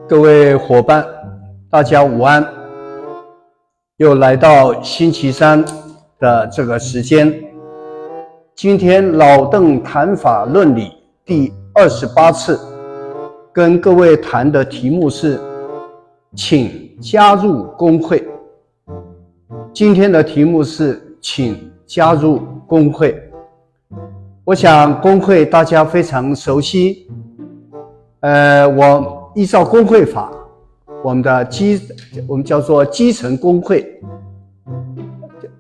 各位伙伴，大家午安！又来到星期三的这个时间。今天老邓谈法论理第28次，跟各位谈的题目是请加入工会。今天的题目是请加入工会。我想工会大家非常熟悉，我依照工会法，我们叫做基层工会。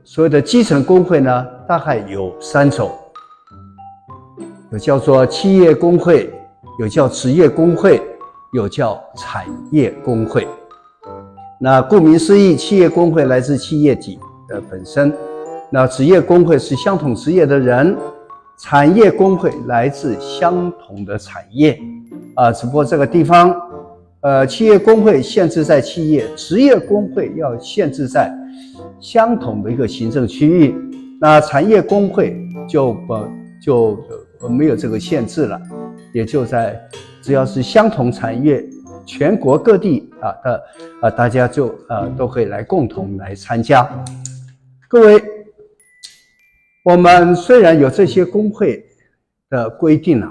所谓的基层工会呢，大概有3种，有叫做企业工会，有叫职业工会，有叫产业工会。那顾名思义，企业工会来自企业体的本身，那职业工会是相同职业的人，产业工会来自相同的产业只不过这个地方企业工会限制在企业，职业工会要限制在相同的一个行政区域，那产业工会就没有这个限制了，也就在只要是相同产业，全国各地大家就都可以来共同来参加。各位，我们虽然有这些工会的规定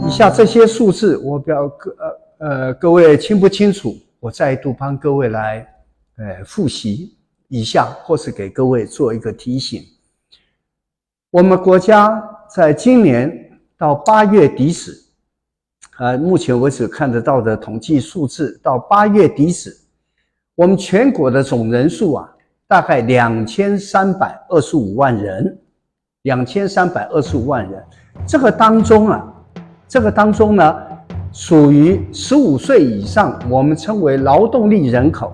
以下这些数字我不知道各位清不清楚，我再度帮各位来复习一下，或是给各位做一个提醒。我们国家在今年到8月底止目前为止看得到的统计数字，到8月底止，我们全国的总人数大概2325万人，2325万人。这个当中呢，属于15岁以上，我们称为劳动力人口。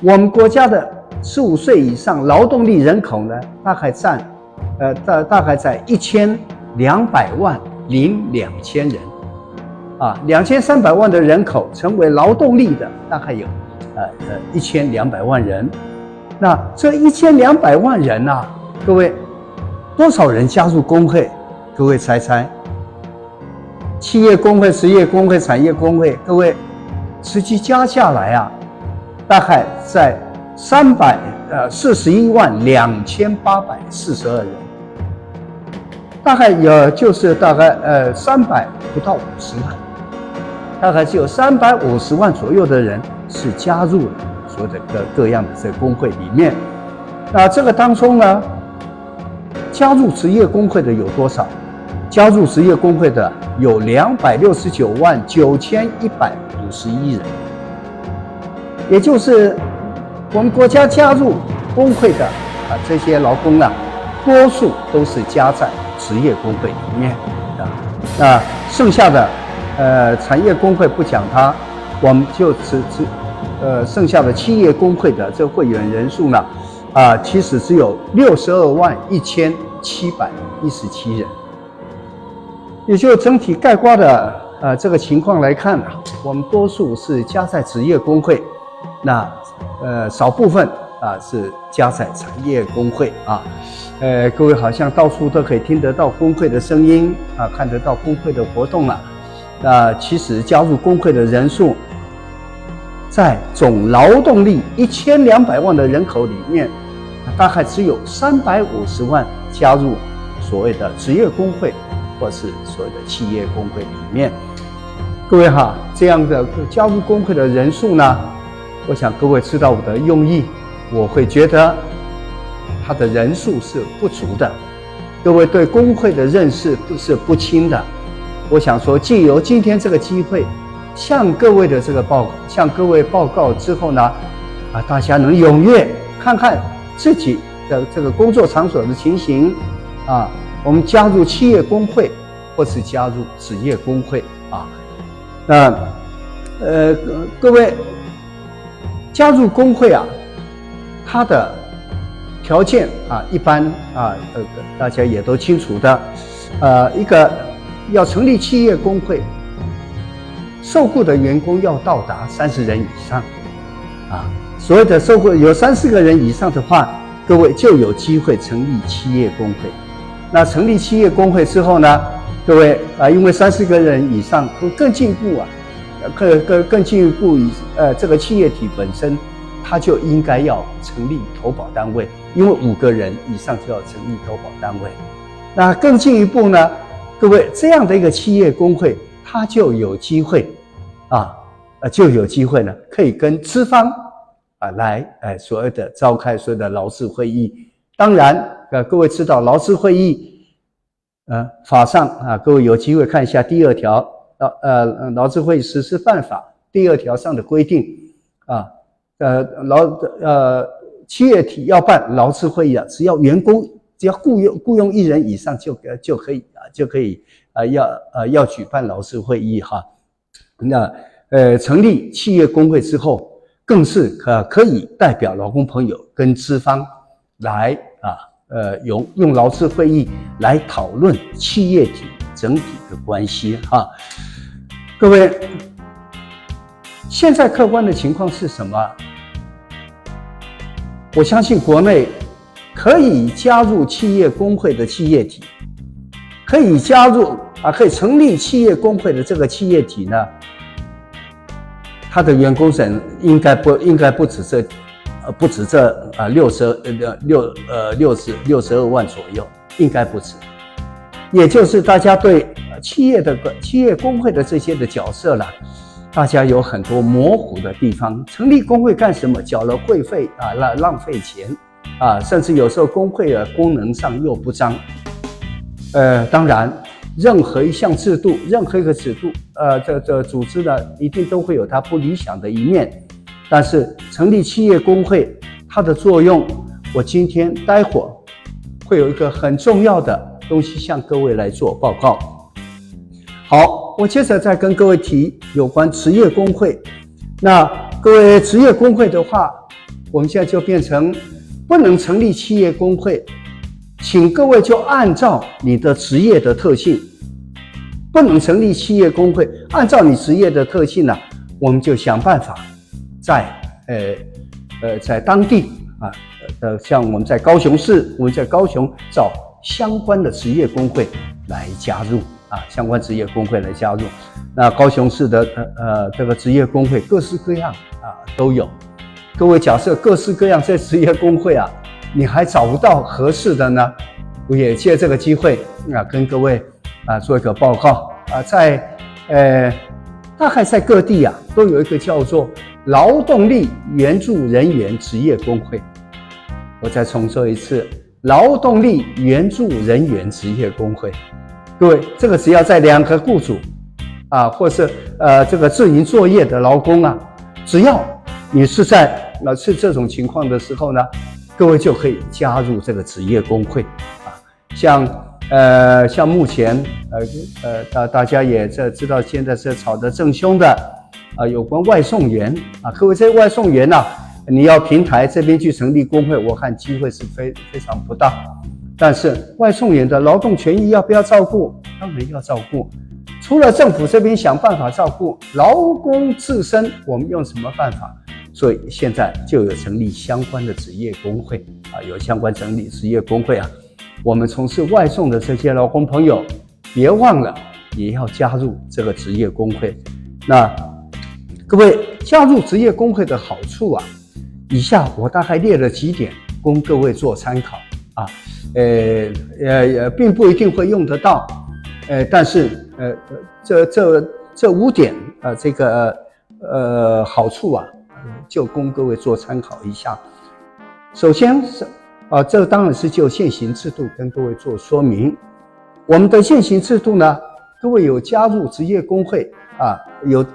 我们国家的15岁以上劳动力人口呢，大概在1200万零2000人，2300万的人口成为劳动力的，大概有1200万人。那这1200万人各位多少人加入工会？各位猜猜，企业工会、职业工会、产业工会，各位实际加下来大概在341万2842人，大概就是大概不到50万，大概只有350万左右的人是加入了所有的各样的这个工会里面。那这个当中呢，加入职业工会的有多少？加入职业工会的有269万9151人，也就是我们国家加入工会的这些劳工多数都是加在职业工会里面那剩下的产业工会不讲它，我们就剩下的企业工会的这会员人数呢其实只有62万1717人。也就整体概括的这个情况来看我们多数是加在职业工会，那少部分是加在产业工会各位好像到处都可以听得到工会的声音看得到工会的活动那其实加入工会的人数，在总劳动力1200万的人口里面，大概只有350万加入所谓的职业工会或是所谓的企业工会里面。各位这样的加入工会的人数呢，我想各位知道我的用意，我会觉得它的人数是不足的，各位对工会的认识是不清的。我想说，藉由今天这个机会，向各位报告之后呢，大家能踊跃看看自己的这个工作场所的情形我们加入企业工会或是加入职业工会那各位加入工会它的条件一般大家也都清楚的一个要成立企业工会，受雇的员工要到达30人以上所谓的受雇有30个人以上的话，各位就有机会成立企业工会。那成立企业工会之后呢，各各位因为30个人以上更进一步更进一步这个企业体本身它就应该要成立投保单位，因为5个人以上就要成立投保单位。那更进一步呢，各位这样的一个企业工会，它就有机会呢，可以跟资方来所谓的召开所谓的劳资会议。当然各位知道劳资会议法上各位有机会看一下第2条劳资会议实施办法第2条上的规定企业体要办劳资会议只要员工只要雇佣1人以上就可以要举办劳资会议哈。那成立企业工会之后，更是可以代表劳工朋友跟资方来用劳资会议来讨论企业体整体的关系哈。各位，现在客观的情况是什么？我相信国内可以加入企业工会的企业体，可以加入可以成立企业工会的这个企业体呢，它的员工人应该不止这62万左右，应该不止。也就是大家对企业工会的这些的角色啦，大家有很多模糊的地方。成立工会干什么？缴了会费浪费钱甚至有时候工会功能上又不彰。当然，任何一项制度，任何一个制度，这组织呢，一定都会有它不理想的一面。但是成立企业工会，它的作用，我待会儿会有一个很重要的东西向各位来做报告。好，我接着再跟各位提有关职业工会。那各位职业工会的话，我们现在就变成不能成立企业工会，请各位就按照你的职业的特性，不能成立企业工会，按照你职业的特性呢，我们就想办法在当地像我们在高雄市，我们在高雄找相关的职业工会来加入相关职业工会来加入。那高雄市的这个职业工会各式各样都有。各位假设各式各样这职业工会你还找不到合适的呢，我也借这个机会跟各位做一个报告大概在各地都有一个叫做劳动力援助人员职业工会。我再重说一次，劳动力援助人员职业工会。各位，这个只要在2个雇主或是这个自营作业的劳工只要你是是这种情况的时候呢，各位就可以加入这个职业工会像目前大家也知道现在是吵得正凶的有关外送员各位这外送员你要平台这边去成立工会，我看机会是非常不大。但是外送员的劳动权益要不要照顾？当然要照顾。除了政府这边想办法照顾，劳工自身我们用什么办法？所以现在就有成立相关的职业工会有相关成立职业工会我们从事外送的这些劳工朋友，别忘了也要加入这个职业工会。那各位加入职业工会的好处以下我大概列了几点供各位做参考并不一定会用得到但是这5点这个好处就供各位做参考一下。首先是这当然是就现行制度跟各位做说明。我们的现行制度呢，各位有加入职业工会有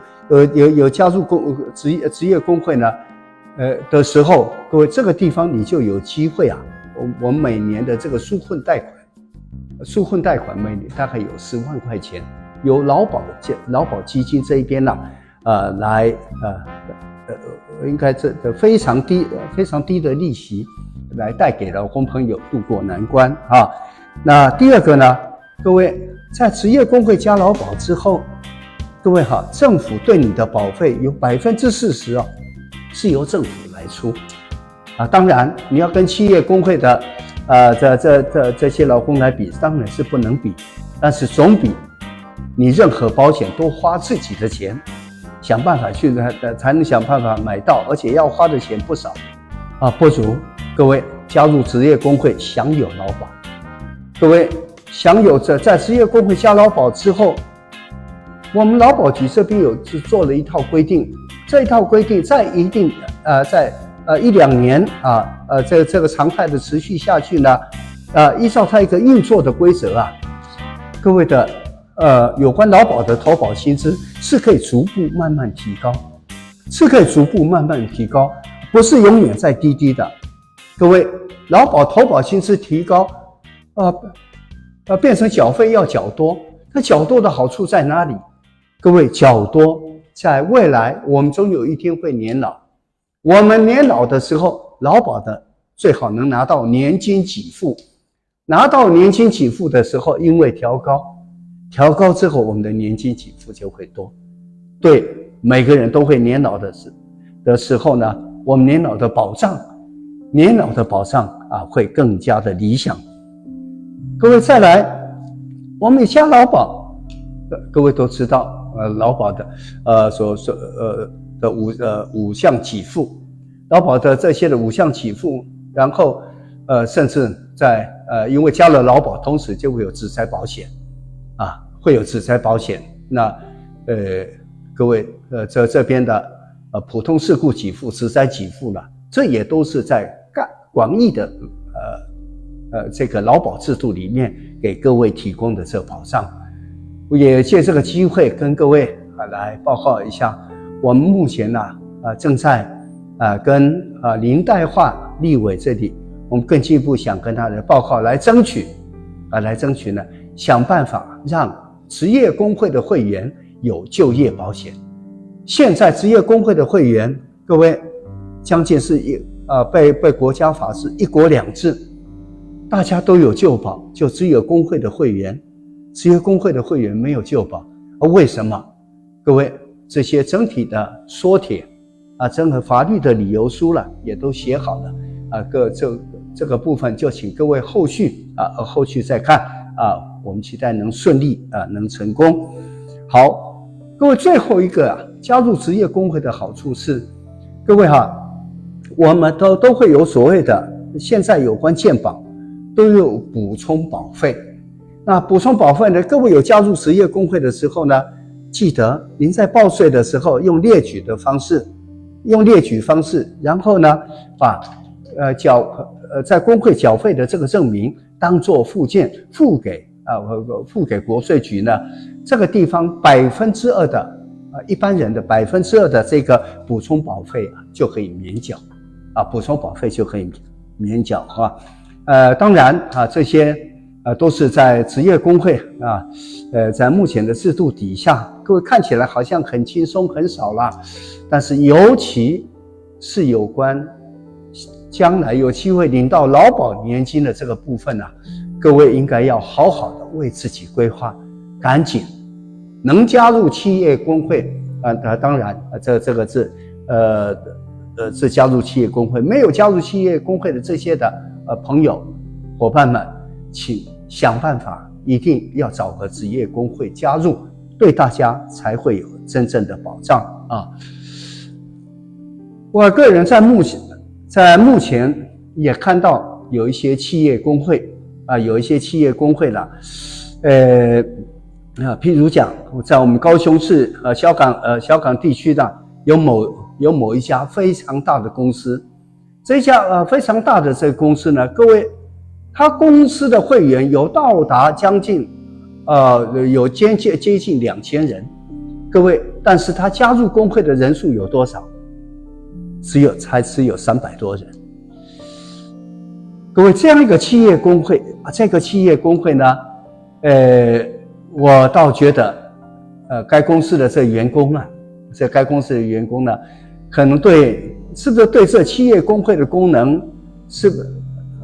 加入职业工会呢的时候，各位这个地方你就有机会我们每年的这个纾困贷款每年大概有10万块钱，由劳保基金这一边来应该这非常低的利息来带给劳工朋友渡过难关那第二个呢，各位在职业工会加劳保之后，各位政府对你的保费有40%是由政府来出当然你要跟企业工会的这些劳工来比，当然是不能比，但是总比你任何保险都花自己的钱，想办法去才能想办法买到，而且要花的钱不少啊，不如各位加入职业工会，享有劳保。各位享有着在职业工会加劳保之后，我们劳保局这边做了一套规定，这一套规定在一定在1-2年这个常态的持续下去呢，依照它一个运作的规则啊，各位的有关劳保的投保薪资是可以逐步慢慢提高，不是永远在低的。各位，劳保投保薪资提高，变成缴费要缴多，那缴多的好处在哪里？各位，缴多在未来我们终有一天会年老，我们年老的时候，劳保的最好能拿到年金给付，拿到年金给付的时候，因为调高之后，我们的年金给付就会多，对每个人都会年老的时候呢，我们年老的保障会更加的理想。各位再来，我们加劳保，各位都知道，劳保的5项给付，劳保的这些的5项给付，然后甚至在因为加了劳保，同时就会有职灾保险会有职灾保险。那各位这边的普通事故给付、职灾给付了，这也都是在广义的这个劳保制度里面给各位提供的这保障。我也借这个机会跟各位来报告一下，我们目前正在跟林岱樺立委这里，我们更进一步想跟他的报告来争取呢，想办法让职业工会的会员有就业保险。现在职业工会的会员，各位将近是被国家法是1国2制，大家都有就保，就只有工会的会员，职业工会的会员没有就保。为什么？各位，这些整体的说帖整个法律的理由书了也都写好了这个部分就请各位后续再看我们期待能顺利能成功。好，各位，最后一个加入职业工会的好处是，各位我们都会有所谓的，现在有关健保都有补充保费。那补充保费呢，各位有加入职业工会的时候呢，记得您在报税的时候用列举方式，然后呢把在工会缴费的这个证明当作附件付给国税局呢，这个地方2%的一般人的2%的这个补充保费就可以免缴补充保费就可以免缴当然这些都是在职业工会在目前的制度底下，各位看起来好像很轻松很少啦，但是尤其是有关将来有机会领到劳保年金的这个部分各位应该要好好的为自己规划，赶紧能加入企业工会当然这个是加入企业工会，没有加入企业工会的这些的朋友伙伴们，请想办法一定要找个职业工会加入，对大家才会有真正的保障我个人在目前也看到有一些企业工会譬如讲，在我们高雄市小港地区的有某一家非常大的公司，这家非常大的这个公司呢，各位，他公司的会员有到达将近有接近2000人，各位，但是他加入工会的人数有多少？只有300多人。各位，这样一个企业工会这个企业工会呢我倒觉得该公司的这员工呢可能是不是对这企业工会的功能是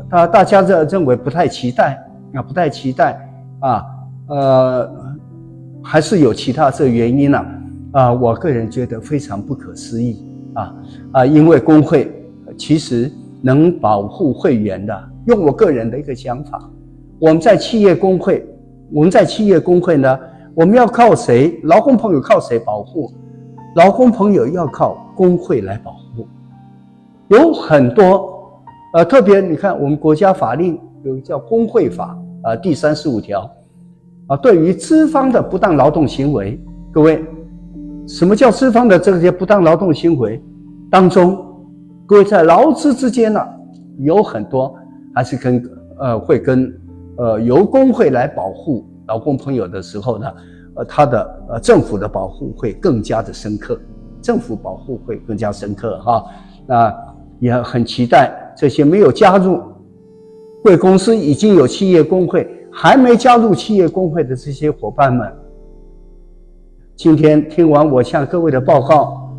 大家认为不太期待还是有其他这原因我个人觉得非常不可思议因为工会其实能保护会员的，用我个人的一个想法，我们在企业工会呢我们要靠谁？劳工朋友靠谁保护？劳工朋友要靠工会来保护。有很多特别你看我们国家法令有叫工会法第35条对于资方的不当劳动行为，各位，什么叫资方的这些不当劳动行为当中，各位在劳资之间呢，有很多还是会跟由工会来保护劳工朋友的时候呢，他的政府的保护会更加的深刻，政府保护会更加深刻哈。那也很期待这些没有加入贵公司已经有企业工会还没加入企业工会的这些伙伴们，今天听完我向各位的报告，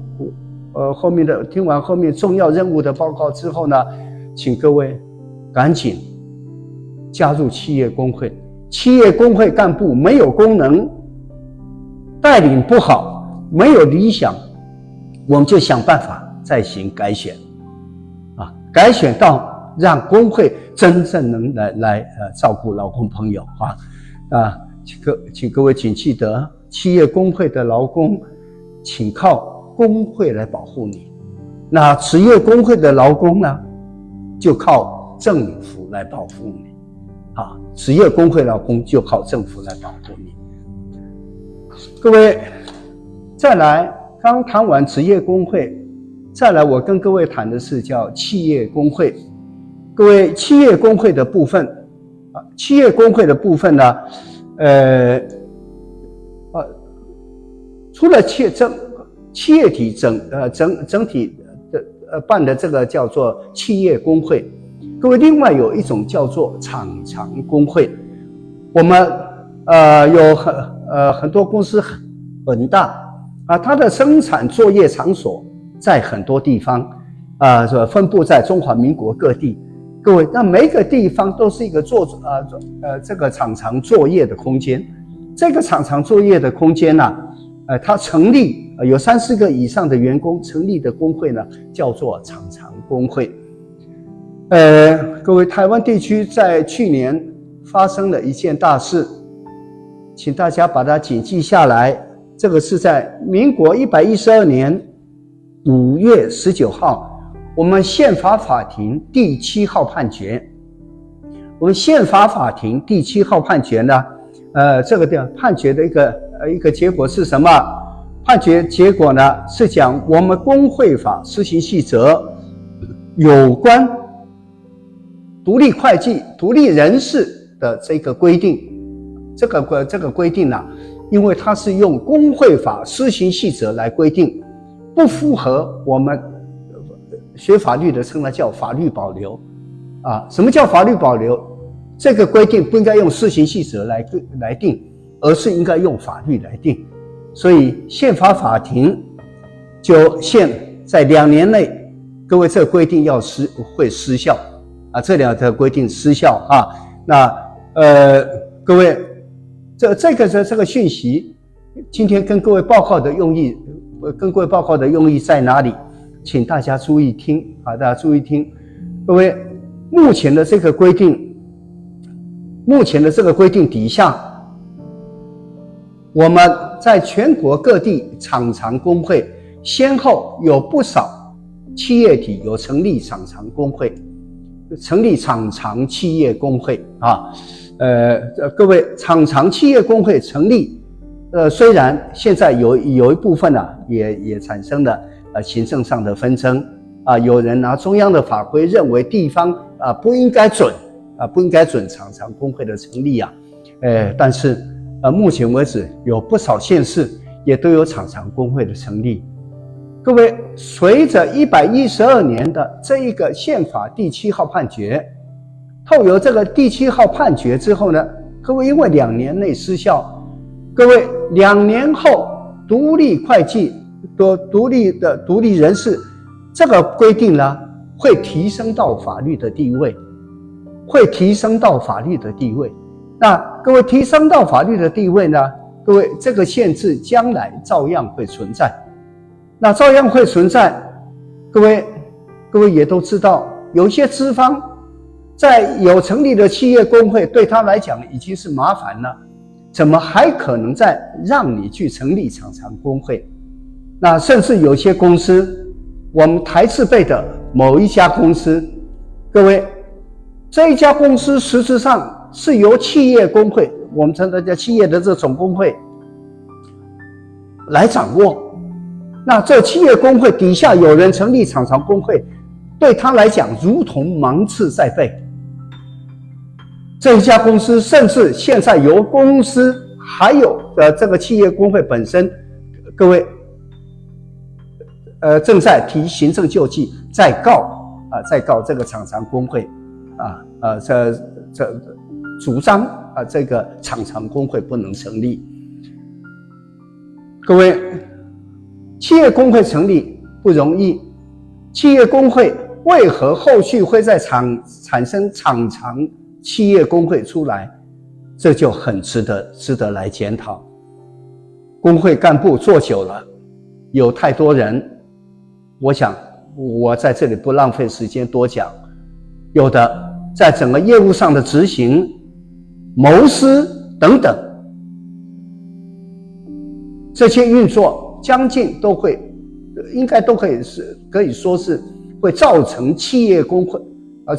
听完后面重要任务的报告之后呢，请各位赶紧加入企业工会。企业工会干部没有功能，带领不好，没有理想，我们就想办法再行改选改选到让工会真正能来照顾劳工朋友请各位请记得，企业工会的劳工请靠工会来保护你，那职业工会的劳工呢，就靠政府来保护你职业工会劳工就靠政府来保护你。各位，再来，刚谈完职业工会，再来我跟各位谈的是叫企业工会。各位，企业工会的部分企业工会的部分呢，除了企业体整体的办的这个叫做企业工会，各位，另外有一种叫做厂常工会。我们有很多公司很大它的生产作业场所在很多地方分布在中华民国各地。各位，那每个地方都是一个这个厂常作业的空间。这个厂常作业的空间呢，它成立有3-4个以上的员工成立的工会呢，叫做厂常工会。各位，台湾地区在去年发生了一件大事，请大家把它谨记下来。这个是在民国112年5月19号，我们宪法法庭第7号判决。我们宪法法庭第7号判决呢，这个判决的一个结果是什么？判决结果呢是讲我们工会法施行细则有关独立会计、独立人士的这个规定，这个规定呢，因为它是用工会法施行细则来规定，不符合我们学法律的称它叫法律保留什么叫法律保留？这个规定不应该用施行细则来定，而是应该用法律来定。所以宪法法庭就在2年内，各位，这个规定会失效这两条规定失效那各位，这个讯息今天跟各位报告的用意在哪里？请大家注意听大家注意听。各位，目前的这个规定底下，我们在全国各地厂常工会先后有不少企业体有成立厂常工会，成立厂常企业工会各位，厂常企业工会成立虽然现在有一部分也产生了行政上的纷争有人拿中央的法规认为地方不应该准厂常工会的成立但是目前为止有不少县市也都有厂常工会的成立。各位，随着112年的这一个宪法第7号判决，透由这个第7号判决之后呢，各位，因为2年内失效，各位2年后独立会计独立人士这个规定呢，会提升到法律的地位，那各位，提升到法律的地位呢，各位，这个限制将来照样会存在。那照样会存在，各位也都知道，有些资方在有成立的企业工会，对他来讲已经是麻烦了。怎么还可能再让你去成立厂常工会？那甚至有些公司，我们台字辈的某一家公司，各位，这一家公司实质上是由企业工会，我们称它叫企业的这种工会来掌握。那这企业工会底下有人成立厂常工会，对他来讲如同芒刺在背。这一家公司甚至现在由公司还有这个企业工会本身，各位，正在提行政救济，再告这个厂常工会，主张这个厂常工会不能成立。各位，企业工会成立不容易，企业工会为何后续会在产生厂常企业工会出来？这就很值得来检讨。工会干部做久了，有太多人，我想我在这里不浪费时间多讲，有的在整个业务上的执行、谋私等等，这些运作将近都会，应该都可以说是会造成企业工会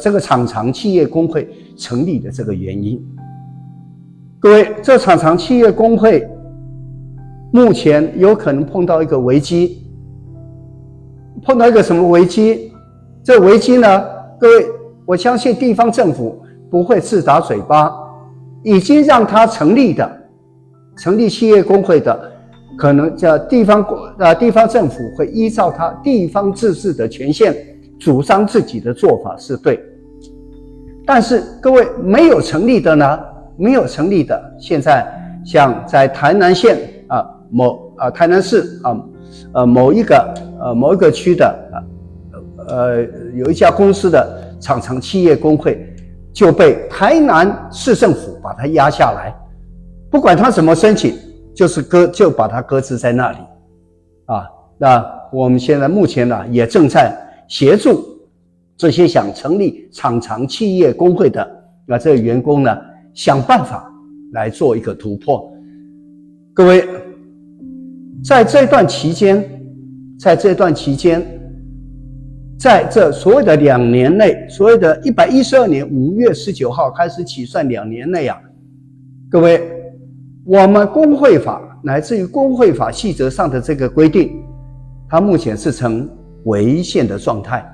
这个厂常企业工会成立的这个原因。各位，这厂常企业工会目前有可能碰到一个危机，碰到一个什么危机？这危机呢，各位，我相信地方政府不会自打嘴巴，已经让他成立企业工会的，可能叫地方政府会依照他地方自治的权限，主张自己的做法是对。但是各位，没有成立的呢？没有成立的，现在像在台南县台南市某一个区的有一家公司的厂常企业工会就被台南市政府把它压下来，不管他怎么申请，就把它搁置在那里那我们现在目前呢也正在协助这些想成立厂常企业工会的这个员工呢，想办法来做一个突破。各位，在这段期间，在这所谓的2年内，所谓的112年5月19号开始起算2年内各位，我们工会法乃至于工会法细则上的这个规定，它目前是呈违宪的状态。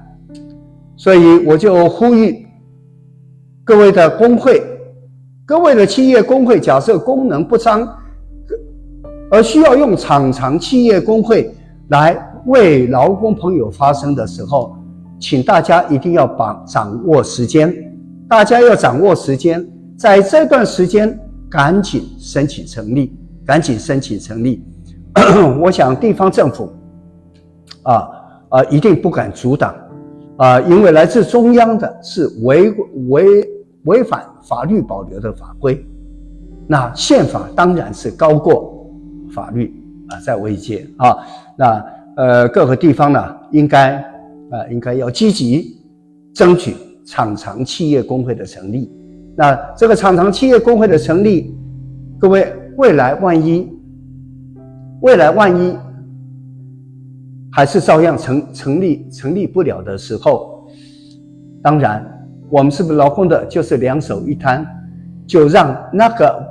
所以我就呼吁各位的工会，各位的企业工会，假设功能不彰，而需要用厂常企业工会来为劳工朋友发声的时候，请大家一定要掌握时间，大家要掌握时间，在这段时间赶紧申请成立。我想地方政府一定不敢阻挡因为来自中央的是违反法律保留的法规，那宪法当然是高过法律在位阶那各个地方呢应该要积极争取厂常企业工会的成立。那这个厂常企业工会的成立，各位，未来万一还是照样成立不了的时候，当然我们是不是劳工的就是两手一摊，就让那个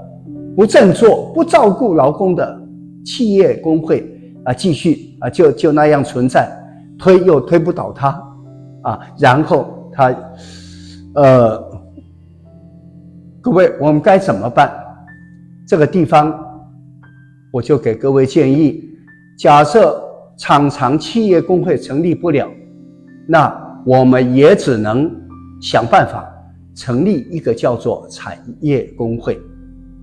不振作不照顾劳工的企业工会继续就那样存在，又推不倒他然后他各位，我们该怎么办？这个地方我就给各位建议，假设厂常企业工会成立不了，那我们也只能想办法成立一个叫做产业工会。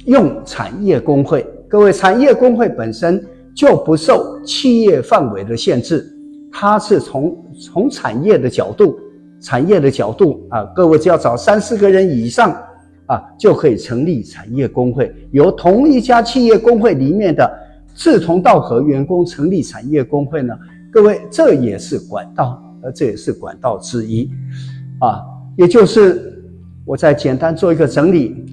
用产业工会，各位，产业工会本身就不受企业范围的限制，它是从产业的角度各位只要找3-4个人以上就可以成立产业工会，由同一家企业工会里面的志同道合员工成立产业工会呢，各位，这也是管道之一也就是我再简单做一个整理。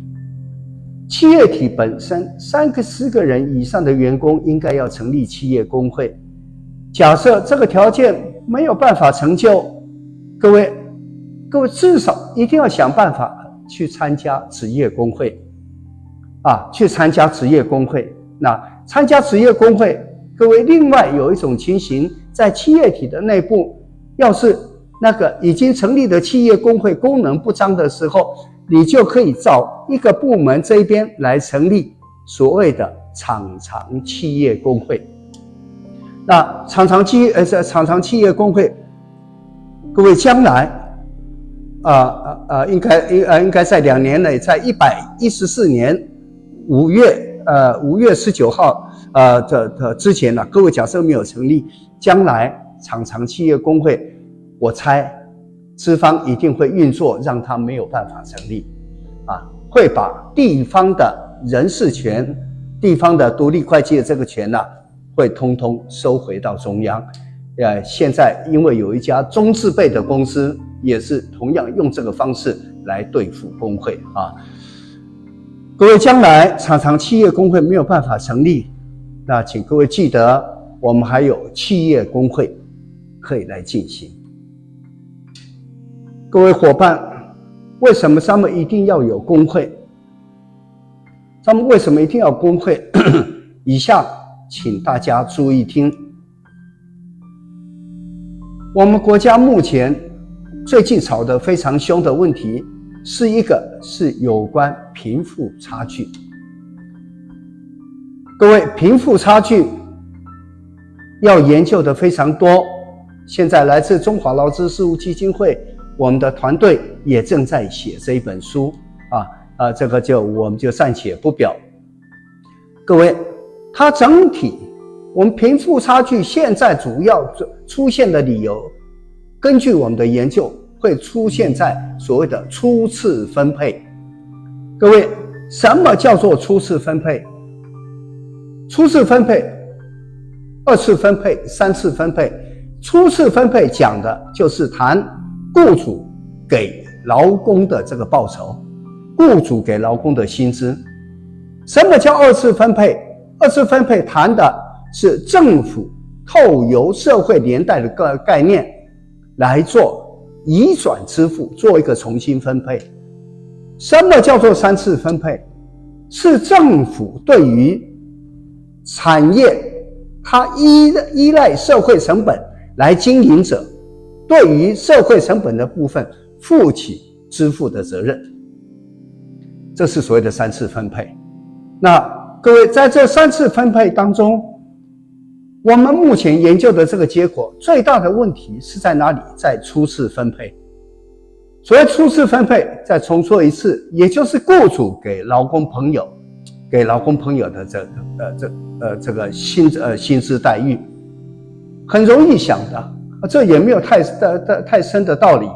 企业体本身3-4个人以上的员工应该要成立企业工会。假设这个条件没有办法成就，各位至少一定要想办法去参加职业工会去参加职业工会。那参加职业工会，各位另外有一种情形，在企业体的内部，要是那个已经成立的企业工会功能不彰的时候，你就可以找一个部门这一边来成立所谓的厂常企业工会。那厂常企业工会，各位将来应该在2年内，在114年5月19号之前呢，各位假设没有成立，将来厂常企业工会，我猜资方一定会运作，让它没有办法成立会把地方的人事权、地方的独立会计的这个权会通通收回到中央。现在因为有一家中字辈的公司也是同样用这个方式来对付工会各位将来厂常企业工会没有办法成立，那请各位记得我们还有企业工会可以来进行。各位伙伴，为什么咱们一定要有工会？咱们为什么一定要工会？以下请大家注意听。我们国家目前最近吵得非常凶的问题，是有关贫富差距。各位，贫富差距要研究的非常多，现在来自中华劳资事务基金会，我们的团队也正在写这一本书这个我们就暂且不表。各位，它整体我们贫富差距现在主要出现的理由，根据我们的研究会出现在所谓的初次分配。各位，什么叫做初次分配？初次分配、2次分配、3次分配。初次分配讲的就是谈雇主给劳工的这个报酬，雇主给劳工的薪资。什么叫2次分配？2次分配谈的是政府透由社会连带的概念来做移转支付，做一个重新分配。什么叫做3次分配？是政府对于产业它依赖社会成本来经营者，对于社会成本的部分负起支付的责任，这是所谓的3次分配。那各位，在这3次分配当中，我们目前研究的这个结果，最大的问题是在哪里？在初次分配。所谓初次分配，再重说一次，也就是雇主给劳工朋友的这个薪资待遇，很容易想的，这也没有太深的道理。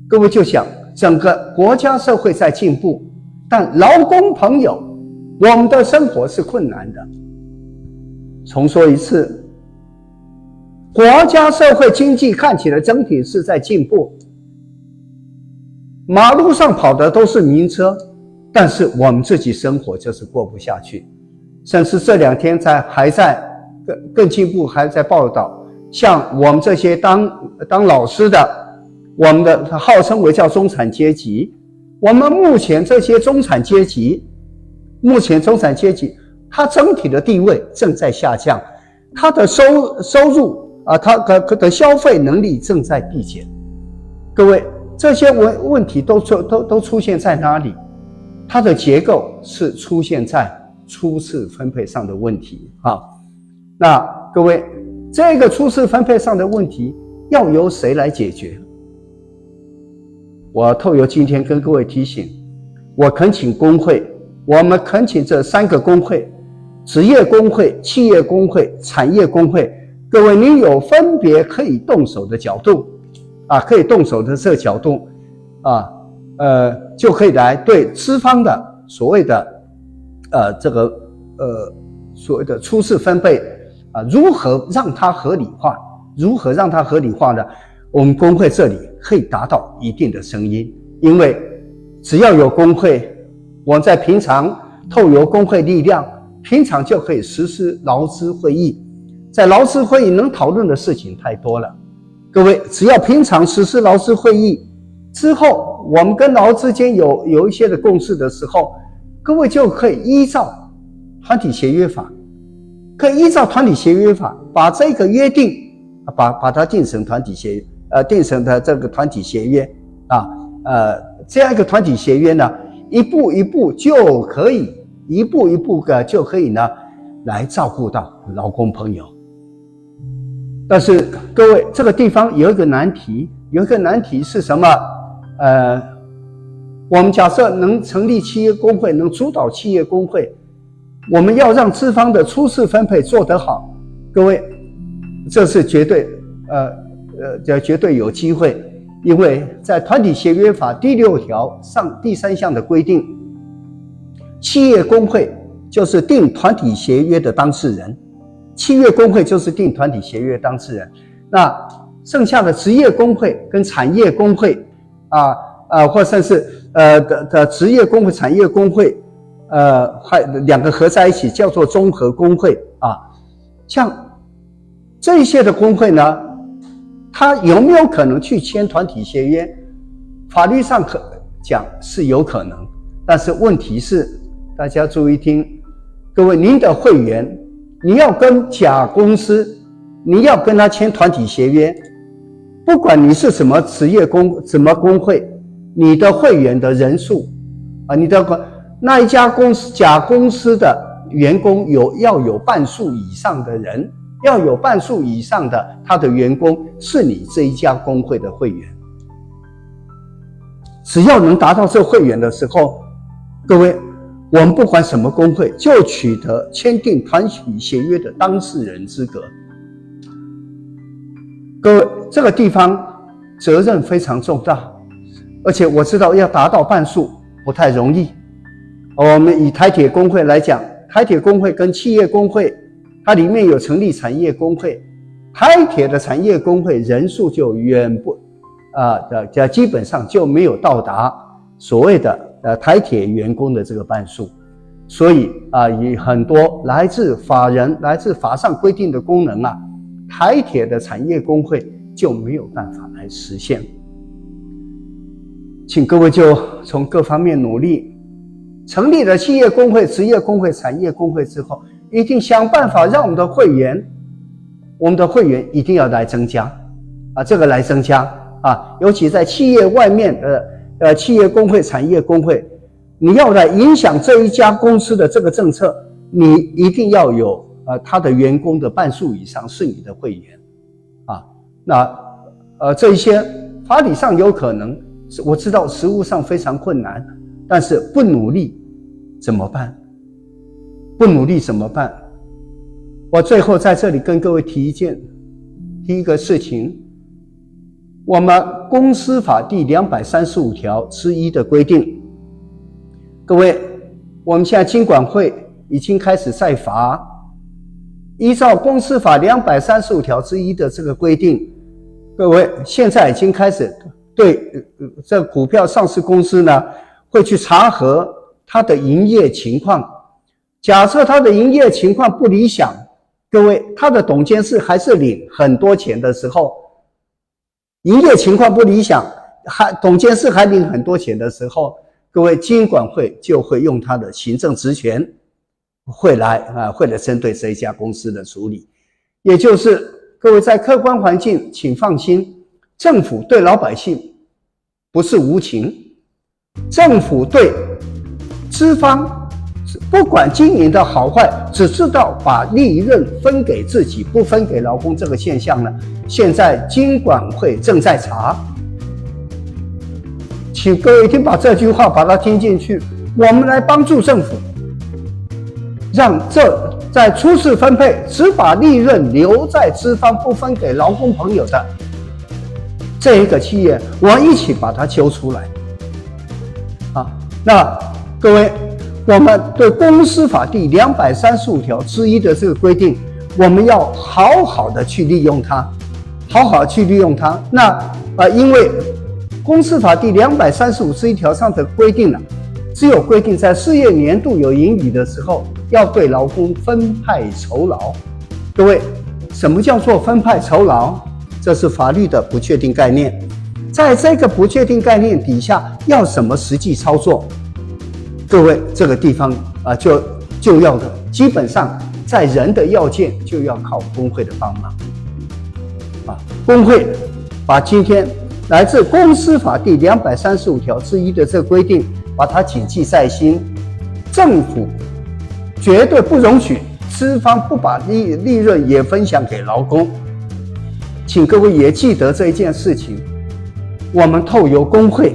各位就想，整个国家社会在进步，但劳工朋友，我们的生活是困难的。重说一次，国家社会经济看起来整体是在进步，马路上跑的都是名车，但是我们自己生活就是过不下去。甚至这2天还在更进步，还在报道，像我们这些当老师的，我们的号称为叫中产阶级，我们目前这些中产阶级，它整体的地位正在下降，它的收入它的消费能力正在递减。各位，这些问题都出现在哪里？它的结构是出现在初次分配上的问题那各位，这个初次分配上的问题要由谁来解决？我透由今天跟各位提醒，我恳请工会，我们恳请这3个工会，职业工会、企业工会、产业工会，各位你有分别可以动手的角度可以动手的这个角度就可以来对资方的所谓的所谓的初次分配如何让它合理化？如何让它合理化呢？我们工会这里可以达到一定的声音，因为只要有工会，我们在平常透由工会力量，平常就可以实施劳资会议。在劳资会议能讨论的事情太多了，各位只要平常实施劳资会议之后，我们跟劳之间有一些的共识的时候，各位就可以依照团体协约法，把这个约定把它定成团体协约，定成的这个团体协约这样一个团体协约呢，一步一步就可以呢来照顾到劳工朋友。但是各位，这个地方有一个难题是什么？我们假设能成立企业工会，能主导企业工会，我们要让资方的初次分配做得好，各位，这是绝对有机会，因为在团体协约法第6条上第3项的规定，企业工会就是订团体协约的当事人。企业工会就是订团体协约当事人，那剩下的职业工会跟产业工会或者是的职业工会、产业工会还两个合在一起叫做综合工会像这些的工会呢，它有没有可能去签团体协约？法律上讲是有可能，但是问题是大家注意听，各位，您的会员你要跟甲公司，你要跟他签团体协约，不管你是什么什么工会，你的会员的人数你的那一家公司甲公司的员工要有半数以上的人，要有半数以上的他的员工是你这一家工会的会员。只要能达到这会员的时候，各位，我们不管什么工会，就取得签订团体协约的当事人资格。各位，这个地方责任非常重大，而且我知道要达到半数不太容易。我们以台铁工会来讲，台铁工会跟企业工会，它里面有成立产业工会，台铁的产业工会人数就远不基本上就没有到达所谓的台铁员工的这个半数，所以以很多来自法人、来自法上规定的功能台铁的产业工会就没有办法来实现。请各位就从各方面努力，成立了企业工会、职业工会、产业工会之后，一定想办法让我们的会员一定要来增加这个来增加尤其在企业外面的企业工会、产业工会，你要来影响这一家公司的这个政策，你一定要有他的员工的半数以上是你的会员这一些法理上有可能，我知道实务上非常困难，但是不努力怎么办？我最后在这里跟各位提一个事情。我们公司法第235条之一的规定，各位，我们现在金管会已经开始在罚，依照公司法235条之一的这个规定，各位现在已经开始对这股票上市公司呢，会去查核它的营业情况。假设它的营业情况不理想，各位，它的董监事还是领很多钱的时候，营业情况不理想，董监事还领很多钱的时候，各位，金管会就会用他的行政职权，会来针对这一家公司的处理。也就是各位在客观环境，请放心，政府对老百姓不是无情，政府对资方不管经营的好坏，只知道把利润分给自己，不分给劳工，这个现象呢，现在金管会正在查。请各位一定把这句话把它听进去，我们来帮助政府，让这在初次分配只把利润留在资方，不分给劳工朋友的这一个企业，我们一起把它揪出来那各位，我们对公司法第235条之一的这个规定，我们要好好的去利用它，那因为公司法第235之1条上的规定只有规定在事业年度有盈余的时候，要对劳工分派酬劳。各位，什么叫做分派酬劳？这是法律的不确定概念。在这个不确定概念底下，要什么实际操作？各位，这个地方就要的，基本上在人的要件就要靠工会的帮忙。工会把今天来自公司法第235条之一的这个规定，把它谨记在心。政府绝对不容许资方不把利润也分享给劳工，请各位也记得这一件事情。我们透由工会，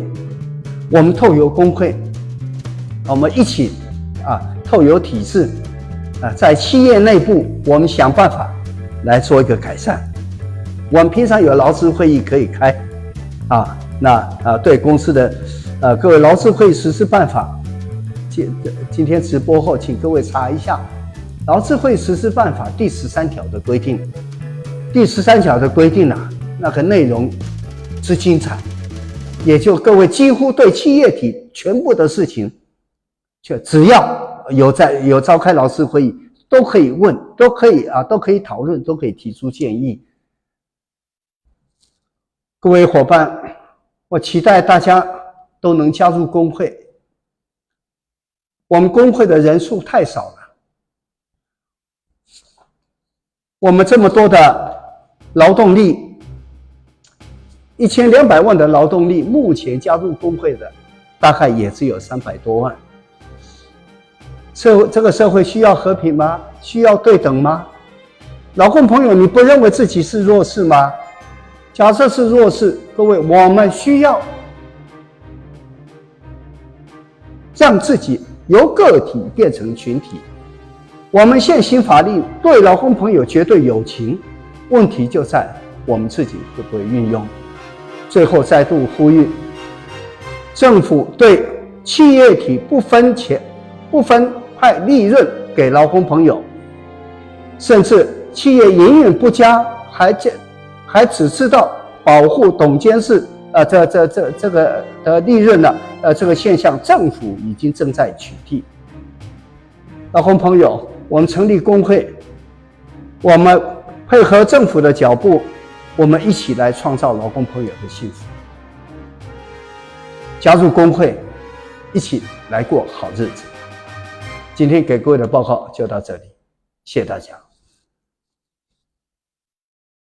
我们一起透由体制在企业内部，我们想办法来做一个改善。我们平常有劳资会议可以开对公司的各位劳资会议实施办法，今天直播后请各位查一下劳资会议实施办法第13条的规定。第13条的规定那个内容之精彩，也就各位几乎对企业体全部的事情，就只要有召开劳资会议，都可以问，都可以讨论，都可以提出建议。各位伙伴，我期待大家都能加入工会。我们工会的人数太少了，我们这么多的劳动力，1200万的劳动力，目前加入工会的大概也只有300多万。这个社会需要和平吗？需要对等吗？劳工朋友，你不认为自己是弱势吗？假设是弱势，各位，我们需要让自己由个体变成群体。我们现行法律对劳工朋友绝对有情，问题就在我们自己会不会运用。最后再度呼吁，政府对企业体不分派利润给劳工朋友，甚至企业营运不佳，还只知道保护董监事这个的利润这个现象，政府已经正在取缔。劳工朋友，我们成立工会，我们配合政府的脚步，我们一起来创造劳工朋友的幸福。加入工会，一起来过好日子。今天给各位的报告就到这里，谢谢大家。